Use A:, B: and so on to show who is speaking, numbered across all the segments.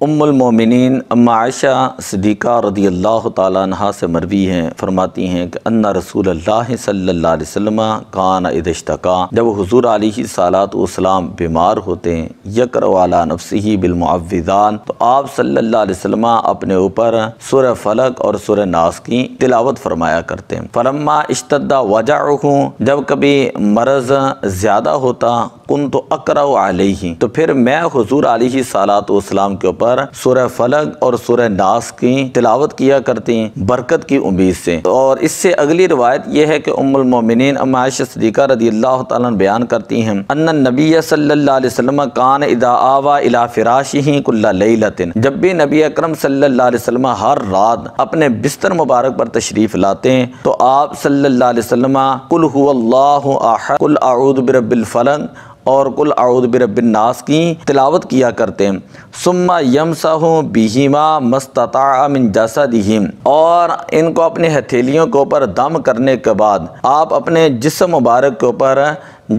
A: ام المومنین اما عائشہ صدیقہ رضی اللہ تعالیٰ عنہا سے مروی ہیں، فرماتی ہیں کہ ان رسول اللہ صلی اللہ علیہ وسلم کان اذا اشتکا، جب حضور علیہ الصلوۃ والسلام بیمار ہوتے ہیں، یقرأ علی نفسہ بالمعوذات، تو آپ صلی اللہ علیہ وسلم اپنے اوپر سورہ فلق اور سورہ ناس کی تلاوت فرمایا کرتے ہیں۔ فلما اشتد وجعہ، جب کبھی مرض زیادہ ہوتا، کنت اقرأ علیہ، تو پھر میں حضور علیہ الصلوۃ والسلام کے اوپر سورہ فلق اور سورہ ناس کی تلاوت کیا کرتی ہیں برکت کی امید سے۔ اور اس سے اگلی روایت یہ ہے کہ ام المومنین ام عائشہ صدیقہ رضی اللہ تعالیٰ عنہ بیان کرتی ہیں ان النبی صلی اللہ علیہ وسلم کان اذا آوى الى فراشہ کل لیلۃ، جب بھی نبی اکرم صلی اللہ علیہ وسلم ہر رات اپنے بستر مبارک پر تشریف لاتے ہیں تو آپ صلی اللہ علیہ وسلم قل هو اللہ احد، قل اعوذ برب الفلق اور قل اعوذ برب الناس کی تلاوت کیا کرتے ہیں۔ ثم یمسح بہما ما استطاع من جسدہ، اور ان کو اپنے ہتھیلیوں کے اوپر دم کرنے کے بعد آپ اپنے جسم مبارک کے اوپر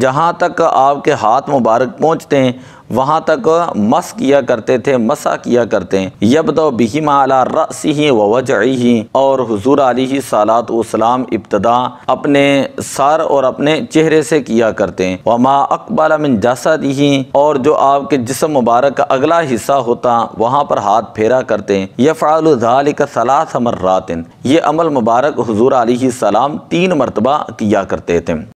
A: جہاں تک آپ کے ہاتھ مبارک پہنچتے ہیں وہاں تک مس کیا کرتے تھے، مسح کیا کرتے ہیں۔ یبدأ بہما علی رأسہ ووجعہ، اور حضور علیہ الصلوۃ والسلام ابتدا اپنے سر اور اپنے چہرے سے کیا کرتے ہیں۔ وما اقبل من جسدہ، اور جو آپ کے جسم مبارک کا اگلا حصہ ہوتا وہاں پر ہاتھ پھیرا کرتے ہیں۔ یفعل ذلک 3 مرات، یہ عمل مبارک حضور علیہ السلام 3 مرتبہ کیا کرتے تھے۔